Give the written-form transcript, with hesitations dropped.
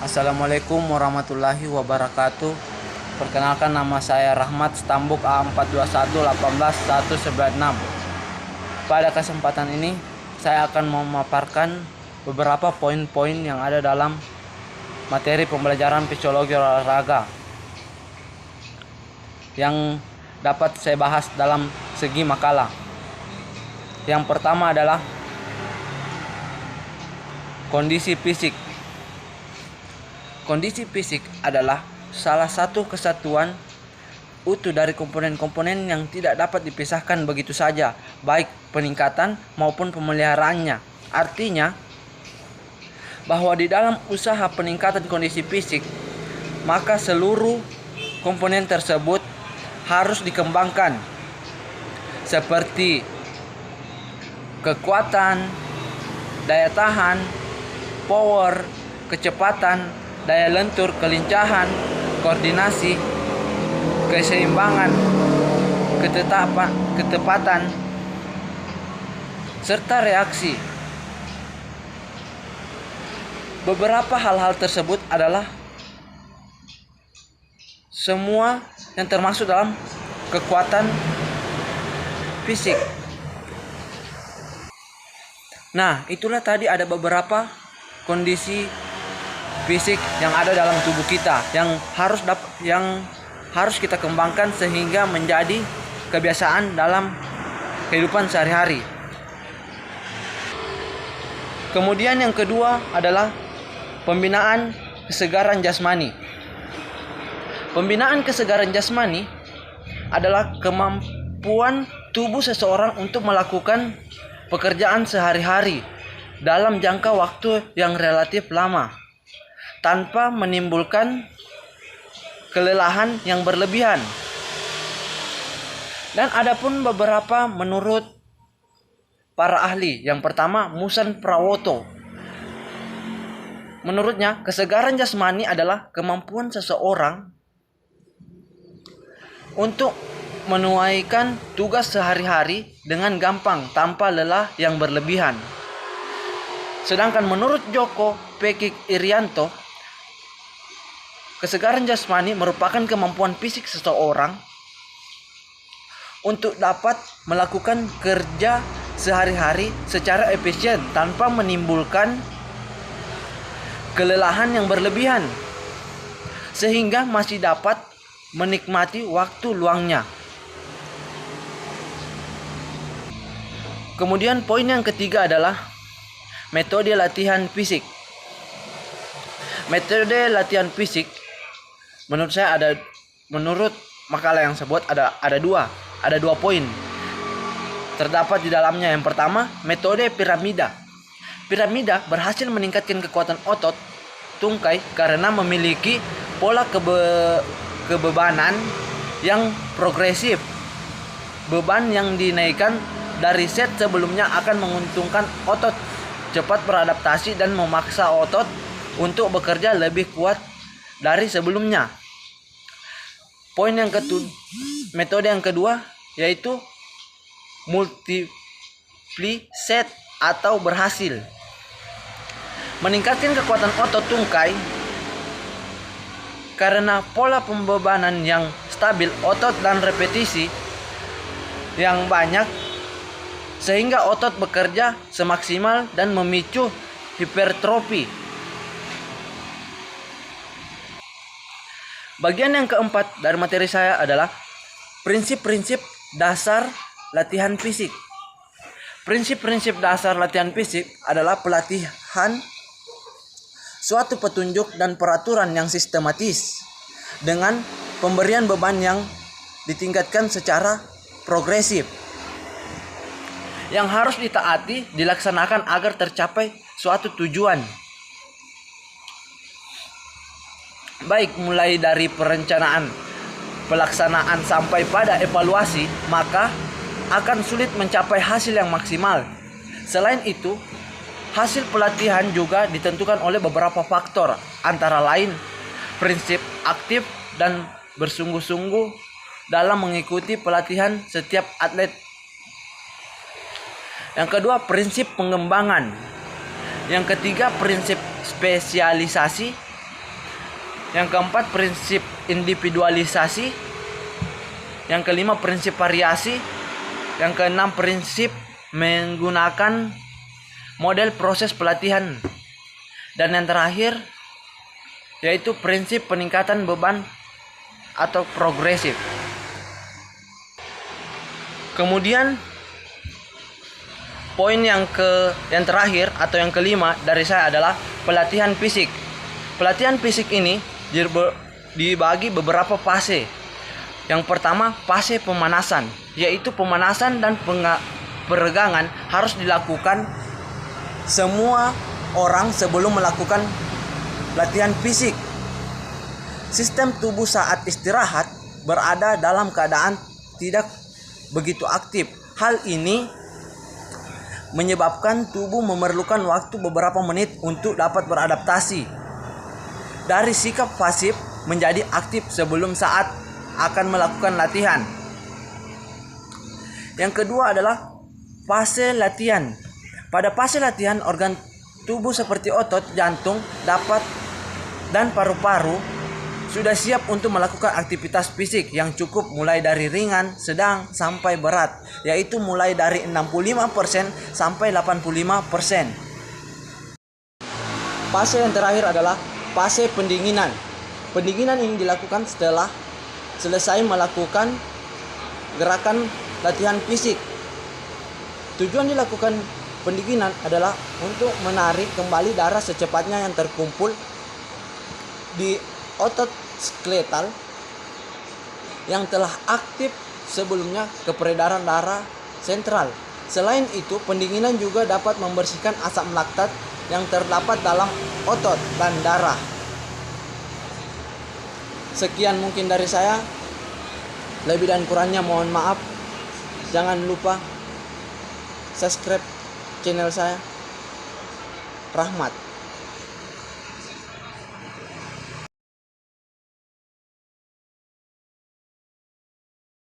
Assalamualaikum warahmatullahi wabarakatuh. Perkenalkan, nama saya Rahmat Stambuk A42118196. Pada kesempatan ini saya akan memaparkan beberapa poin-poin yang ada dalam materi pembelajaran fisiologi olahraga yang dapat saya bahas dalam segi makalah. Yang pertama adalah kondisi fisik. Kondisi fisik adalah salah satu kesatuan utuh dari komponen-komponen yang tidak dapat dipisahkan begitu saja, baik peningkatan maupun pemeliharaannya. Artinya, bahwa di dalam usaha peningkatan kondisi fisik, maka seluruh komponen tersebut harus dikembangkan, seperti kekuatan, daya tahan, power, kecepatan, daya lentur, kelincahan, koordinasi, keseimbangan, ketepatan, serta reaksi. Beberapa hal-hal tersebut adalah semua yang termasuk dalam kekuatan fisik. Nah, itulah tadi ada beberapa kondisi fisik yang ada dalam tubuh kita yang harus kita kembangkan sehingga menjadi kebiasaan dalam kehidupan sehari-hari. Kemudian yang kedua adalah pembinaan kesegaran jasmani. Pembinaan kesegaran jasmani adalah kemampuan tubuh seseorang untuk melakukan pekerjaan sehari-hari dalam jangka waktu yang relatif lama, tanpa menimbulkan kelelahan yang berlebihan. Dan ada pun beberapa menurut para ahli. Yang pertama, Musan Prawoto. Menurutnya, kesegaran jasmani adalah kemampuan seseorang untuk menunaikan tugas sehari-hari dengan gampang tanpa lelah yang berlebihan. Sedangkan menurut Joko Pekik Irianto, kesegaran jasmani merupakan kemampuan fisik seseorang untuk dapat melakukan kerja sehari-hari secara efisien tanpa menimbulkan kelelahan yang berlebihan, sehingga masih dapat menikmati waktu luangnya. Kemudian poin yang ketiga adalah metode latihan fisik. Metode latihan fisik menurut makalah yang sebut ada dua poin terdapat di dalamnya. Yang pertama, metode piramida. Piramida berhasil meningkatkan kekuatan otot tungkai karena memiliki pola kebebanan yang progresif. Beban yang dinaikkan dari set sebelumnya akan menguntungkan otot cepat beradaptasi dan memaksa otot untuk bekerja lebih kuat dari sebelumnya. Metode yang kedua yaitu multiply set atau berhasil meningkatkan kekuatan otot tungkai karena pola pembebanan yang stabil, otot dan repetisi yang banyak, sehingga otot bekerja semaksimal dan memicu hipertrofi. Bagian yang keempat dari materi saya adalah prinsip-prinsip dasar latihan fisik. Prinsip-prinsip dasar latihan fisik adalah pelatihan suatu petunjuk dan peraturan yang sistematis dengan pemberian beban yang ditingkatkan secara progresif, yang harus ditaati dilaksanakan agar tercapai suatu tujuan. Baik mulai dari perencanaan, pelaksanaan sampai pada evaluasi, maka akan sulit mencapai hasil yang maksimal. Selain itu, hasil pelatihan juga ditentukan oleh beberapa faktor, antara lain prinsip aktif dan bersungguh-sungguh dalam mengikuti pelatihan setiap atlet. Yang kedua, prinsip pengembangan. Yang ketiga, prinsip spesialisasi. Yang keempat, prinsip individualisasi. Yang kelima, prinsip variasi. Yang keenam, prinsip menggunakan model proses pelatihan. Dan yang terakhir yaitu prinsip peningkatan beban atau progresif. Kemudian poin yang terakhir atau yang kelima dari saya adalah pelatihan fisik. Pelatihan fisik ini dibagi beberapa fase. Yang pertama, fase pemanasan, yaitu pemanasan dan peregangan harus dilakukan semua orang sebelum melakukan latihan fisik. Sistem tubuh saat istirahat berada dalam keadaan tidak begitu aktif. Hal ini menyebabkan tubuh memerlukan waktu beberapa menit untuk dapat beradaptasi dari sikap pasif menjadi aktif sebelum saat akan melakukan latihan. Yang kedua adalah fase latihan. Pada fase latihan, organ tubuh seperti otot, jantung, dan paru-paru sudah siap untuk melakukan aktivitas fisik yang cukup, mulai dari ringan, sedang, sampai berat, yaitu mulai dari 65% sampai 85%. Fase yang terakhir adalah fase pendinginan. Pendinginan ini dilakukan setelah selesai melakukan gerakan latihan fisik. Tujuan dilakukan pendinginan adalah untuk menarik kembali darah secepatnya yang terkumpul di otot skeletal yang telah aktif sebelumnya ke peredaran darah sentral. Selain itu, pendinginan juga dapat membersihkan asam laktat yang terdapat dalam otot dan darah. Sekian mungkin dari saya. Lebih dan kurangnya mohon maaf. Jangan lupa subscribe channel saya. Rahmat.